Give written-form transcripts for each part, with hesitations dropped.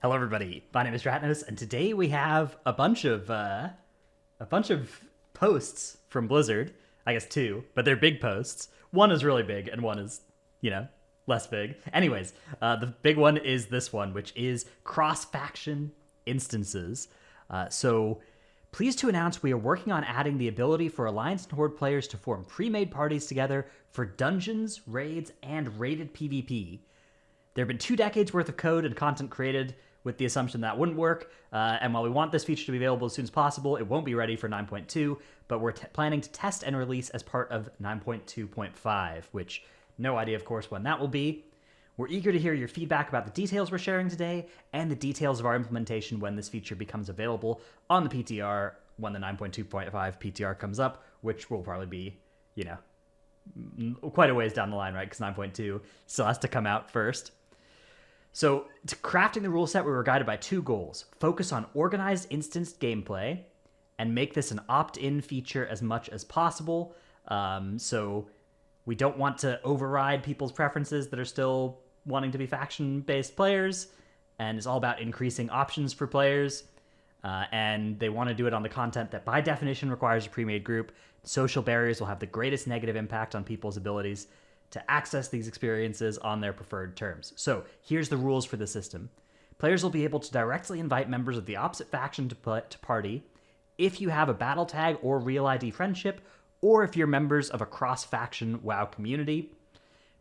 Hello, everybody. My name is Ratnos, and today we have a bunch of posts from Blizzard. I guess two, but they're big posts. One is really big, and one is, less big. Anyways, the big one is this one, which is cross-faction instances. So, pleased to announce we are working on adding the ability for Alliance and Horde players to form pre-made parties together for dungeons, raids, and raided PvP. There have been 2 decades worth of code and content created with the assumption that wouldn't work. And while we want this feature to be available as soon as possible, it won't be ready for 9.2, but we're planning to test and release as part of 9.2.5, which no idea, of course, when that will be. We're eager to hear your feedback about the details we're sharing today and the details of our implementation when this feature becomes available on the PTR when the 9.2.5 PTR comes up, which will probably be, quite a ways down the line, right? Because 9.2 still has to come out first. So, to crafting the rule set, we were guided by 2 goals. Focus on organized instanced gameplay and make this an opt-in feature as much as possible. So, we don't want to override people's preferences that are still wanting to be faction-based players, and it's all about increasing options for players. And they want to do it on the content that by definition requires a pre-made group. Social barriers will have the greatest negative impact on people's abilities to access these experiences on their preferred terms. So here's the rules for the system. Players will be able to directly invite members of the opposite faction to party if you have a battle tag or real ID friendship, or if you're members of a cross-faction WoW community.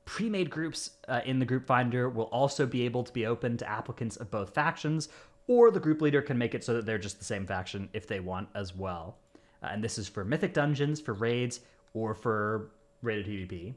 Pre-made groups in the group finder will also be able to be open to applicants of both factions, or the group leader can make it so that they're just the same faction if they want as well. And this is for mythic dungeons, for raids, or for raided PvP.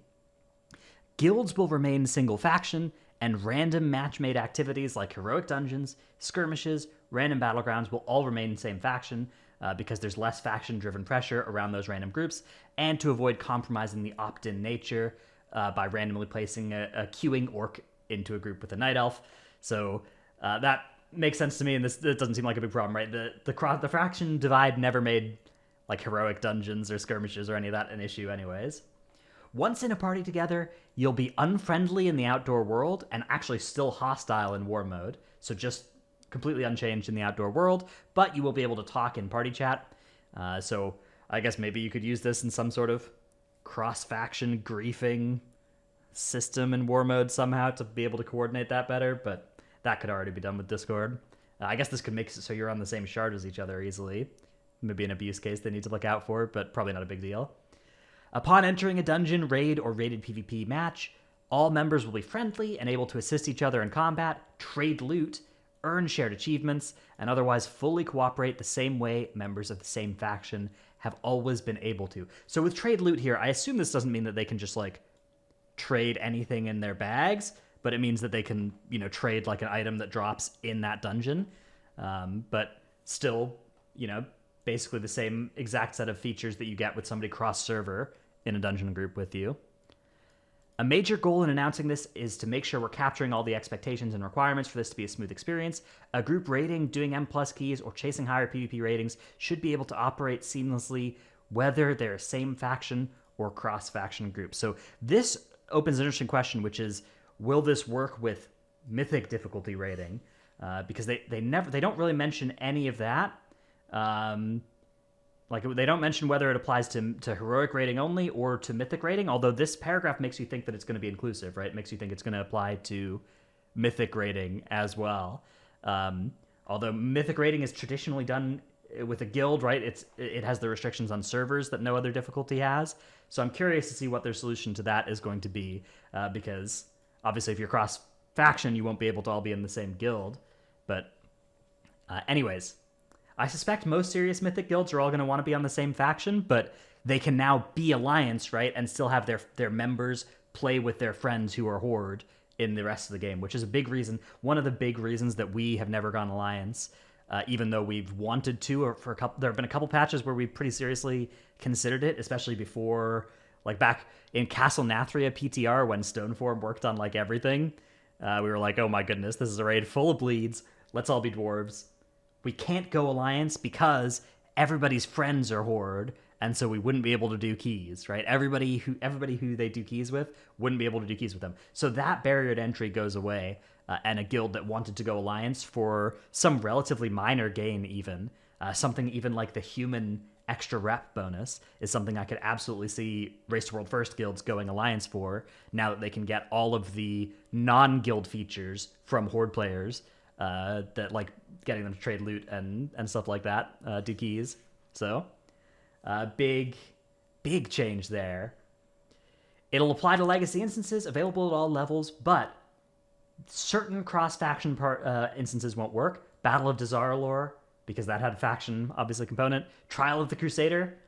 Guilds will remain single faction, and random match-made activities like heroic dungeons, skirmishes, random battlegrounds will all remain same faction because there's less faction-driven pressure around those random groups, and to avoid compromising the opt-in nature by randomly placing a queuing orc into a group with a night elf. So that makes sense to me, and this doesn't seem like a big problem, right? The faction divide never made like heroic dungeons or skirmishes or any of that an issue anyways. Once in a party together, you'll be unfriendly in the outdoor world and actually still hostile in war mode. So just completely unchanged in the outdoor world, but you will be able to talk in party chat. So I guess maybe you could use this in some sort of cross-faction griefing system in war mode somehow to be able to coordinate that better, but that could already be done with Discord. I guess this could make it so you're on the same shard as each other easily. Maybe an abuse case they need to look out for, but probably not a big deal. Upon entering a dungeon, raid, or raided PvP match, all members will be friendly and able to assist each other in combat, trade loot, earn shared achievements, and otherwise fully cooperate the same way members of the same faction have always been able to. So with trade loot here, I assume this doesn't mean that they can just, trade anything in their bags, but it means that they can, trade, an item that drops in that dungeon. But still, basically the same exact set of features that you get with somebody cross-server in a dungeon group with you. A major goal in announcing this is to make sure we're capturing all the expectations and requirements for this to be a smooth experience. A group raiding, doing M+ keys, or chasing higher PvP ratings should be able to operate seamlessly whether they're same faction or cross-faction group. So this opens an interesting question, which is, will this work with mythic difficulty rating? Because they don't really mention any of that. They don't mention whether it applies to heroic rating only or to mythic rating, although this paragraph makes you think that it's going to be inclusive, right? It makes you think it's going to apply to mythic rating as well. Although mythic rating is traditionally done with a guild, right? It has the restrictions on servers that no other difficulty has. So I'm curious to see what their solution to that is going to be, because obviously if you're cross-faction, you won't be able to all be in the same guild. But anyways, I suspect most serious mythic guilds are all going to want to be on the same faction, but they can now be Alliance, right, and still have their members play with their friends who are Horde in the rest of the game, which is a big reason, one of the big reasons that we have never gone Alliance, even though we've wanted to, or there have been a couple patches where we pretty seriously considered it, especially before, back in Castle Nathria PTR when Stoneform worked on, everything. We were like, oh my goodness, this is a raid full of bleeds. Let's all be dwarves. We can't go Alliance because everybody's friends are Horde, and so we wouldn't be able to do keys, right? Everybody who they do keys with wouldn't be able to do keys with them. So that barrier to entry goes away, and a guild that wanted to go alliance for some relatively minor gain, even something even like the human extra rep bonus is something I could absolutely see Race to World First guilds going alliance for, now that they can get all of the non-guild features from Horde players, that like getting them to trade loot and stuff like that, do keys. So big change there. It'll apply to legacy instances available at all levels, but certain cross-faction instances won't work. Battle of Dazar'alor, because that had a faction, obviously, component. Trial of the Crusader,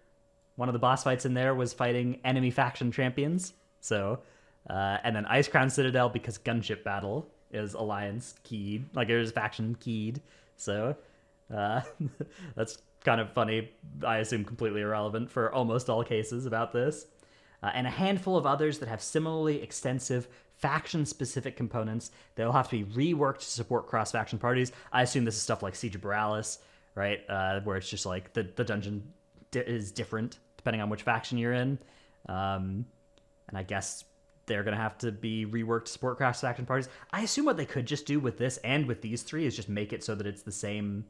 one of the boss fights in there was fighting enemy faction champions. So, and then Icecrown Citadel, because Gunship Battle is alliance keyed, like there's faction keyed. So, that's kind of funny. I assume completely irrelevant for almost all cases about this. And a handful of others that have similarly extensive faction-specific components that will have to be reworked to support cross-faction parties. I assume this is stuff like Siege of Borealis, right? Where it's just like the dungeon is different depending on which faction you're in. And I guess they're going to have to be reworked to support cross-faction parties. I assume what they could just do with this and with these three is just make it so that it's the same...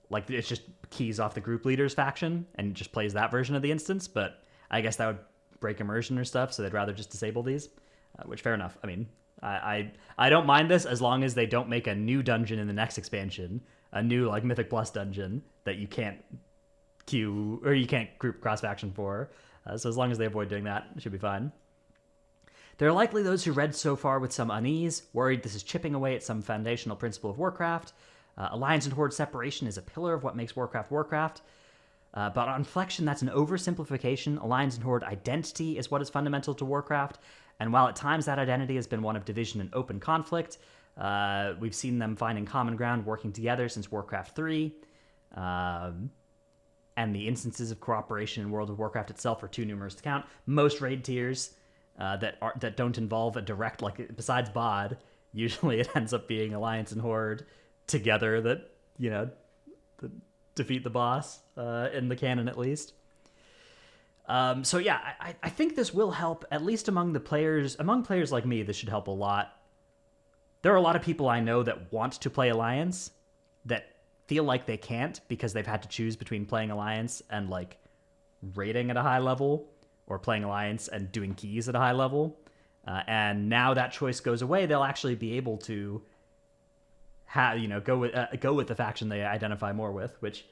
Like, it's just keys off the group leader's faction and just plays that version of the instance, but I guess that would break immersion or stuff, so they'd rather just disable these, which, fair enough. I mean, I don't mind this as long as they don't make a new dungeon in the next expansion, a new, like, Mythic Plus dungeon that you can't queue, or you can't group cross-faction for. So as long as they avoid doing that, it should be fine. There are likely those who read so far with some unease, worried this is chipping away at some foundational principle of Warcraft. Alliance and Horde separation is a pillar of what makes Warcraft Warcraft. But on reflection, that's an oversimplification. Alliance and Horde identity is what is fundamental to Warcraft. And while at times that identity has been one of division and open conflict, we've seen them finding common ground, working together since Warcraft 3. And the instances of cooperation in World of Warcraft itself are too numerous to count. Most raid tiers that don't involve a direct, like, besides BOD, usually it ends up being Alliance and Horde together that, you know, defeat the boss, in the canon at least. So yeah, I think this will help, at least among players like me. This should help a lot. There are a lot of people I know that want to play Alliance that feel like they can't because they've had to choose between playing Alliance and, like, raiding at a high level, or playing Alliance and doing keys at a high level. And now that choice goes away, they'll actually be able to go with the faction they identify more with, which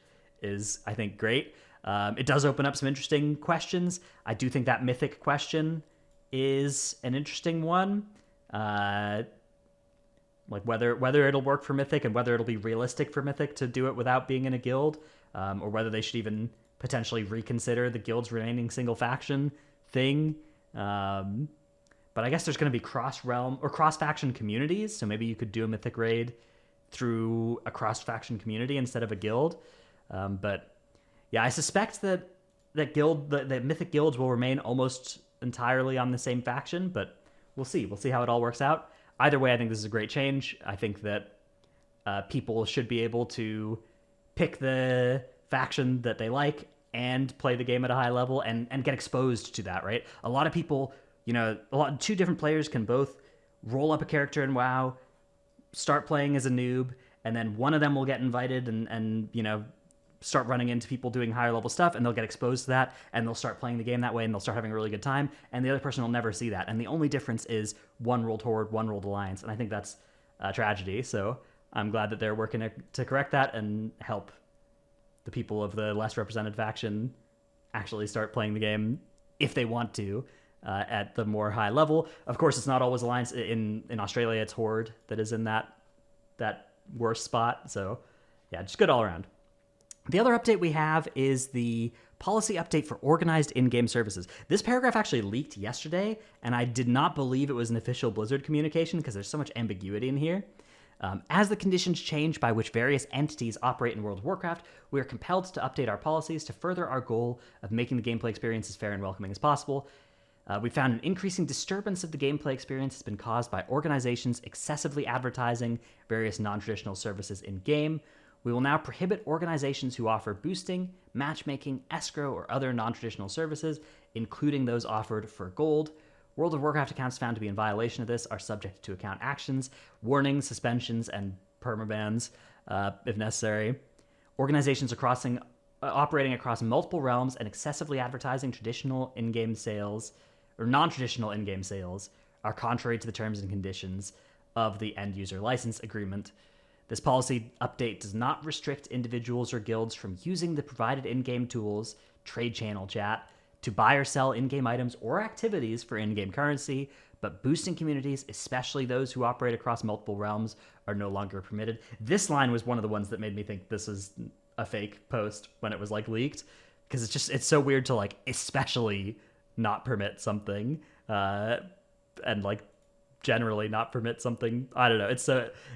is, I think, great. It does open up some interesting questions. I do think that Mythic question is an interesting one. Like whether it'll work for Mythic and whether it'll be realistic for Mythic to do it without being in a guild, or whether they should even potentially reconsider the guild's remaining single faction thing. But I guess there's going to be cross-realm or cross-faction communities, so maybe you could do a Mythic raid through a cross-faction community instead of a guild. But yeah, I suspect that Mythic guilds will remain almost entirely on the same faction, but we'll see. We'll see how it all works out. Either way, I think this is a great change. I think that people should be able to pick the faction that they like and play the game at a high level and get exposed to that, right? A lot of people, two different players can both roll up a character in WoW, start playing as a noob, and then one of them will get invited and start running into people doing higher level stuff, and they'll get exposed to that, and they'll start playing the game that way, and they'll start having a really good time, and the other person will never see that. And the only difference is one rolled Horde, one rolled Alliance, and I think that's a tragedy. So I'm glad that they're working to correct that and help the people of the less represented faction actually start playing the game if they want to, at the more high level. Of course, it's not always Alliance. In Australia, it's Horde that is in that worst spot. So yeah, just good all around. The other update we have is the policy update for organized in-game services. This paragraph actually leaked yesterday, and I did not believe it was an official Blizzard communication because there's so much ambiguity in here. As the conditions change by which various entities operate in World of Warcraft, we are compelled to update our policies to further our goal of making the gameplay experience as fair and welcoming as possible. We found an increasing disturbance of the gameplay experience has been caused by organizations excessively advertising various non-traditional services in-game. We will now prohibit organizations who offer boosting, matchmaking, escrow, or other non-traditional services, including those offered for gold. World of Warcraft accounts found to be in violation of this are subject to account actions, warnings, suspensions, and permabans if necessary. Organizations operating across multiple realms and excessively advertising traditional in-game sales or non-traditional in-game sales are contrary to the terms and conditions of the end user license agreement. This policy update does not restrict individuals or guilds from using the provided in-game tools, trade channel chat, to buy or sell in-game items or activities for in-game currency, but boosting communities, especially those who operate across multiple realms, are no longer permitted. This line was one of the ones that made me think this is a fake post when it was like leaked, because it's so weird to like especially not permit something and like generally not permit something. I don't know.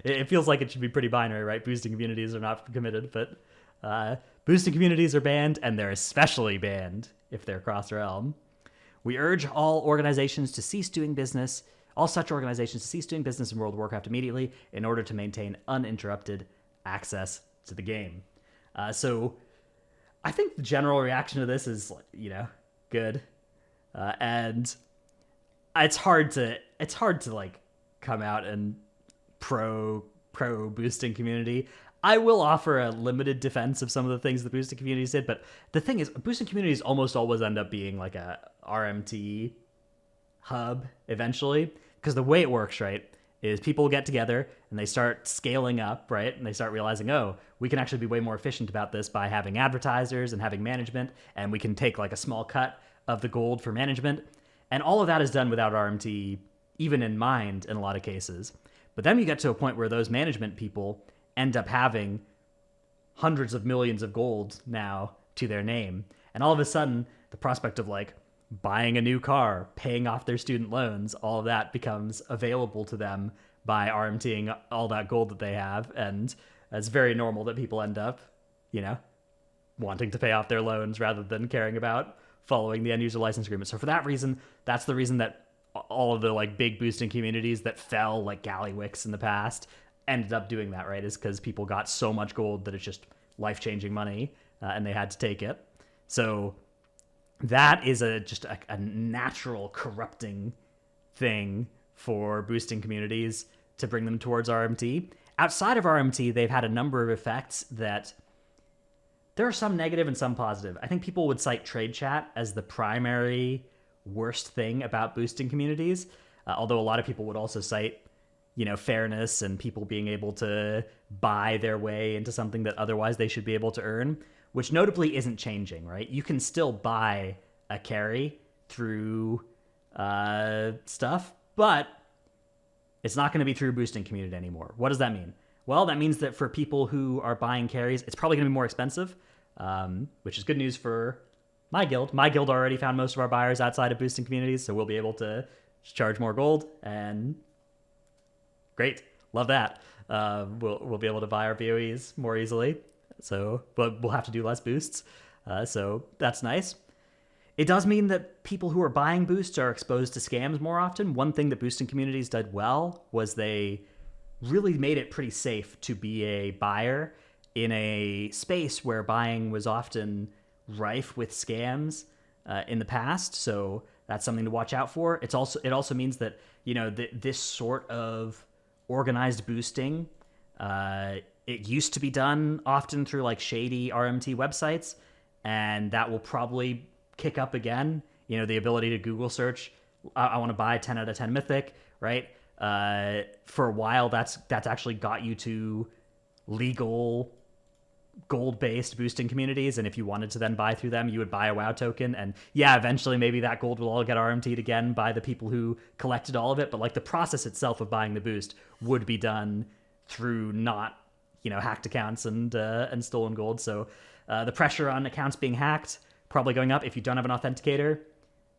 It feels like it should be pretty binary, right? Boosting communities are not committed, but boosting communities are banned, and they're especially banned if they're cross-realm. We urge all organizations to cease doing business, all such organizations to cease doing business in World of Warcraft immediately in order to maintain uninterrupted access to the game. So I think the general reaction to this is, good. And it's hard to like come out and pro boosting community. I will offer a limited defense of some of the things the boosting communities did, but the thing is, boosting communities almost always end up being like a RMT hub eventually, because the way it works, right, is people get together and they start scaling up, right, and they start realizing, oh, we can actually be way more efficient about this by having advertisers and having management, and we can take like a small cut of the gold for management, and all of that is done without RMT even in mind in a lot of cases. But then you get to a point where those management people end up having hundreds of millions of gold now to their name. And all of a sudden, the prospect of like buying a new car, paying off their student loans, all of that becomes available to them by RMTing all that gold that they have. And it's very normal that people end up, wanting to pay off their loans rather than caring about following the end user license agreement. So for that reason, that's the reason that all of the like big boosting communities that fell, like Gallywix in the past, ended up doing that, right? Is because people got so much gold that it's just life-changing money, and they had to take it. So that is just a natural corrupting thing for boosting communities to bring them towards RMT. Outside of RMT, they've had a number of effects that there are some negative and some positive. I think people would cite trade chat as the primary worst thing about boosting communities, although a lot of people would also cite fairness and people being able to buy their way into something that otherwise they should be able to earn, which notably isn't changing, right? You can still buy a carry through stuff, but it's not going to be through boosting community anymore. What does that mean? Well, that means that for people who are buying carries, it's probably going to be more expensive, which is good news for my guild. My guild already found most of our buyers outside of boosting communities, so we'll be able to charge more gold, and great, love that. We'll be able to buy our BOEs more easily, but we'll have to do less boosts, so that's nice. It does mean that people who are buying boosts are exposed to scams more often. One thing that boosting communities did well was they really made it pretty safe to be a buyer in a space where buying was often rife with scams in the past. So that's something to watch out for. It also means that this sort of organized boosting, it used to be done often through like shady RMT websites, and that will probably kick up again. The ability to Google search, I want to buy 10 out of 10 mythic, right? For a while, that's actually got you to legal gold-based boosting communities, and if you wanted to then buy through them, you would buy a WoW token, and yeah, eventually maybe that gold will all get RMT'd again by the people who collected all of it, but like the process itself of buying the boost would be done through not hacked accounts and stolen gold. So the pressure on accounts being hacked probably going up. If you don't have an authenticator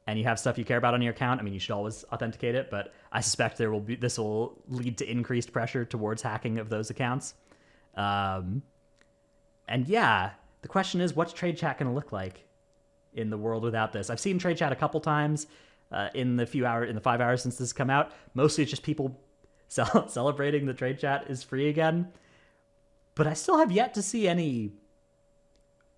and you have stuff you care about on your account, I mean, you should always authenticate it, but I suspect this will lead to increased pressure towards hacking of those accounts. And yeah, the question is, what's trade chat going to look like in the world without this? I've seen trade chat a couple times in the 5 hours since this has come out. Mostly it's just people celebrating the trade chat is free again. But I still have yet to see any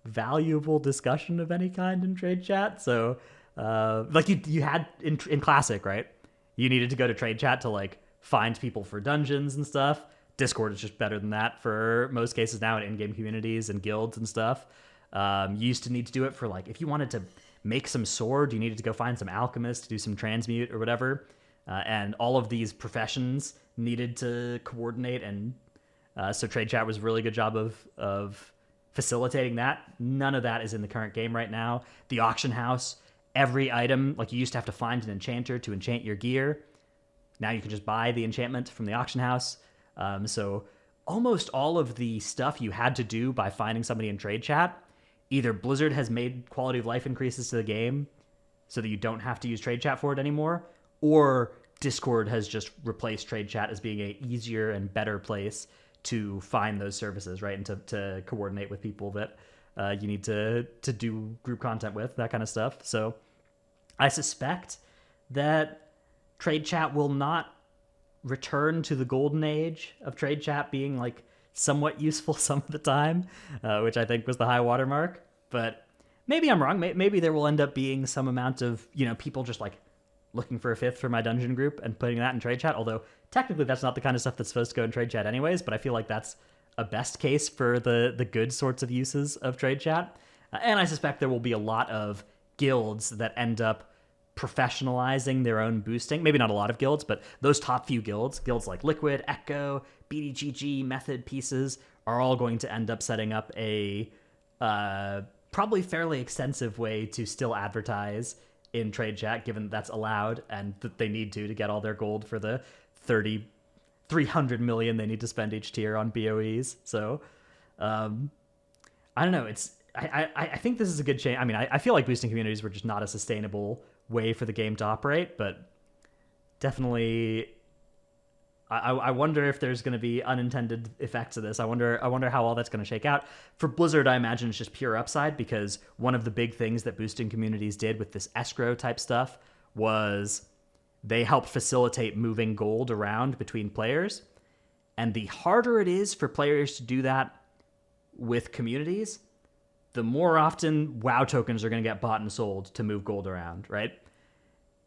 valuable discussion of any kind in trade chat. So Like you had in Classic, right? You needed to go to trade chat to like find people for dungeons and stuff. Discord is just better than that for most cases now in in-game communities and guilds and stuff. You used to need to do it for like if you wanted to make some sword, you needed to go find some alchemist to do some transmute or whatever. And all of these professions needed to coordinate, and so trade chat was a really good job of facilitating that. None of that is in the current game right now. The auction house, every item, like you used to have to find an enchanter to enchant your gear. Now you can just buy the enchantment from the auction house. So almost all of the stuff you had to do by finding somebody in trade chat, either Blizzard has made quality of life increases to the game so that you don't have to use trade chat for it anymore, or Discord has just replaced trade chat as being a easier and better place to find those services, right? And to coordinate with people that you need to do group content with, that kind of stuff. So I suspect that trade chat will not return to the golden age of trade chat being like somewhat useful some of the time, which I think was the high watermark. But maybe I'm wrong. Maybe there will end up being some amount of, people just like looking for a fifth for my dungeon group and putting that in trade chat. Although technically that's not the kind of stuff that's supposed to go in trade chat anyways, but I feel like that's a best case for the good sorts of uses of trade chat. And I suspect there will be a lot of guilds that end up professionalizing their own boosting. Maybe not a lot of guilds, but those top few guilds like Liquid, Echo, BDGG, Method, Pieces, are all going to end up setting up a probably fairly extensive way to still advertise in trade chat, given that that's allowed and that they need to get all their gold for the 300 million they need to spend each tier on BOEs. So I don't know. I think this is a good change. I mean, I feel like boosting communities were just not a sustainable way for the game to operate, but definitely I wonder if there's going to be unintended effects of this. I wonder how all that's going to shake out. For Blizzard, I imagine it's just pure upside, because one of the big things that boosting communities did with this escrow type stuff was they helped facilitate moving gold around between players. And the harder it is for players to do that with communities, the more often WoW tokens are going to get bought and sold to move gold around, right?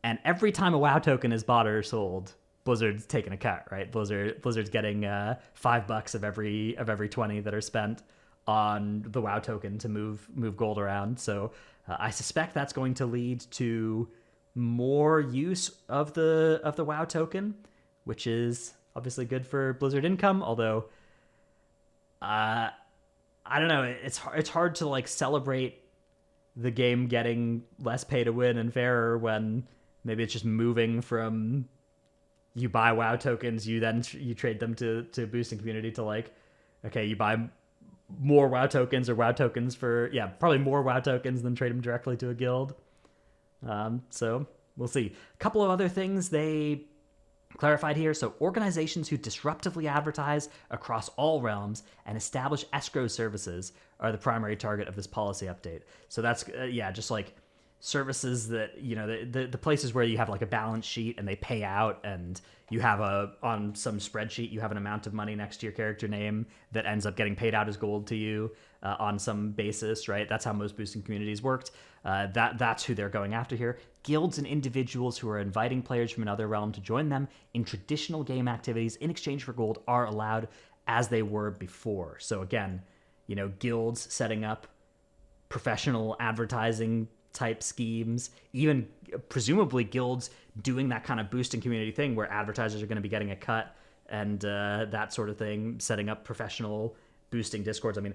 And every time a WoW token is bought or sold, Blizzard's taking a cut, right? Blizzard's getting $5 of every 20 that are spent on the WoW token to move gold around. So I suspect that's going to lead to more use of the WoW token, which is obviously good for Blizzard income. Although I don't know, it's hard to like celebrate the game getting less pay to win and fairer when maybe it's just moving from you buy WoW tokens, you trade them to boosting community to like, okay, you buy more WoW tokens or WoW tokens for, probably more WoW tokens than trade them directly to a guild. So we'll see. A couple of other things they clarified here. So organizations who disruptively advertise across all realms and establish escrow services are the primary target of this policy update. So that's, just like services that, the places where you have like a balance sheet and they pay out, and you have on some spreadsheet, you have an amount of money next to your character name that ends up getting paid out as gold to you on some basis, right? That's how most boosting communities worked. That's who they're going after here. Guilds and individuals who are inviting players from another realm to join them in traditional game activities in exchange for gold are allowed as they were before. So again, guilds setting up professional advertising type schemes, even presumably guilds doing that kind of boosting community thing where advertisers are going to be getting a cut and that sort of thing, setting up professional boosting discords. I mean,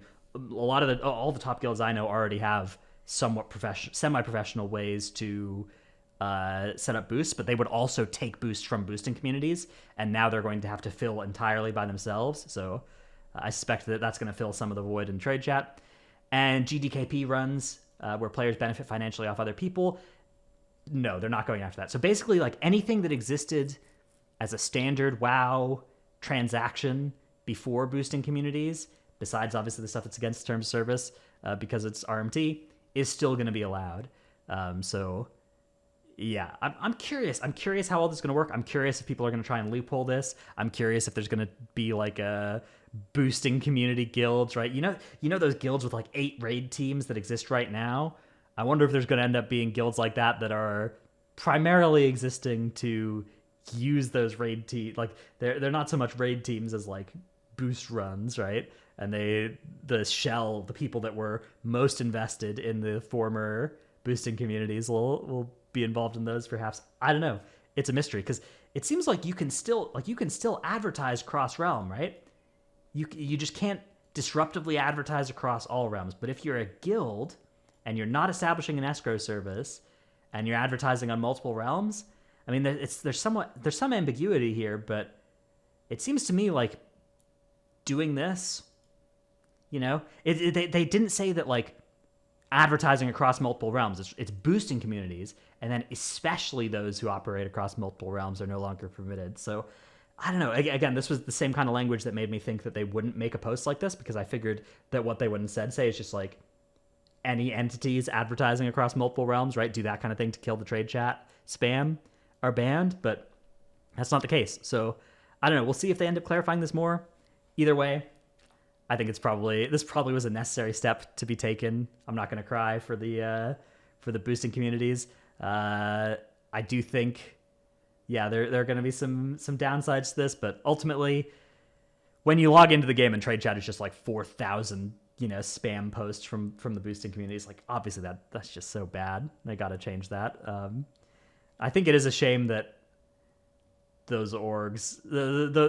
all the top guilds I know already have somewhat semi-professional ways to set up boosts, but they would also take boosts from boosting communities, and now they're going to have to fill entirely by themselves. So I suspect that that's going to fill some of the void in trade chat. And GDKP runs, where players benefit financially off other people. No, they're not going after that. So basically, like anything that existed as a standard WoW transaction before boosting communities, besides obviously the stuff that's against terms of service because it's RMT, is still going to be allowed. So yeah, I'm curious. I'm curious how all this is going to work. I'm curious if people are going to try and loophole this. I'm curious if there's going to be like a boosting community guilds, right? You know those guilds with like 8 raid teams that exist right now. I wonder if there's going to end up being guilds like that that are primarily existing to use those raid teams. Like they're not so much raid teams as like boost runs, right? And the shell, the people that were most invested in the former boosting communities will be involved in those perhaps. I don't know. It's a mystery because it seems like you can still advertise cross realm, right? You just can't disruptively advertise across all realms. But if you're a guild and you're not establishing an escrow service and you're advertising on multiple realms, I mean, there's some ambiguity here, but it seems to me like doing this, you know, they didn't say that like advertising across multiple realms. It's boosting communities, and then especially those who operate across multiple realms are no longer permitted. So I don't know. Again, this was the same kind of language that made me think that they wouldn't make a post like this, because I figured that what they would instead say is just like any entities advertising across multiple realms, right? Do that kind of thing to kill the trade chat spam are banned, but that's not the case. So I don't know. We'll see if they end up clarifying this more. Either way, I think this probably was a necessary step to be taken. I'm not going to cry for the boosting communities. I do think, yeah, there are going to be some downsides to this, but ultimately, when you log into the game and trade chat is just like 4,000, spam posts from the boosting communities, like obviously that's just so bad. They got to change that. I think it is a shame that those orgs,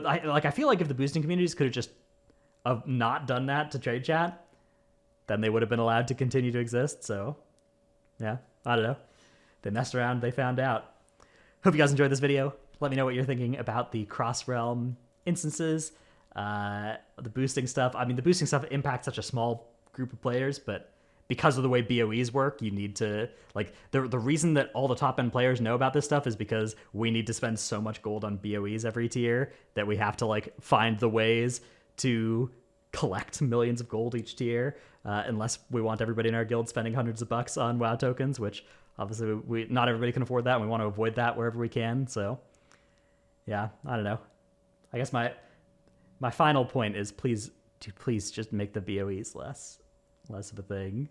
I feel like if the boosting communities could have just not done that to trade chat, then they would have been allowed to continue to exist. So yeah, I don't know. They messed around, they found out. Hope you guys enjoyed this video. Let me know what you're thinking about the cross-realm instances, the boosting stuff. I mean, the boosting stuff impacts such a small group of players, but because of the way BOEs work, you need to, like, the reason that all the top-end players know about this stuff is because we need to spend so much gold on BOEs every tier that we have to, like, find the ways to collect millions of gold each tier, unless we want everybody in our guild spending hundreds of bucks on WoW tokens, which obviously not everybody can afford that, and we want to avoid that wherever we can. So yeah, I don't know. I guess my final point is please just make the BOEs less of a thing.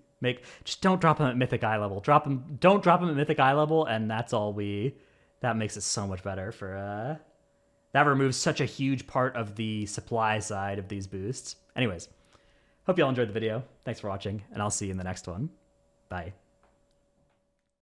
Just don't drop them at Mythic Eye level. Don't drop them at Mythic Eye level, and that's all that makes it so much better for that removes such a huge part of the supply side of these boosts. Anyways, hope y'all enjoyed the video. Thanks for watching, and I'll see you in the next one. Bye.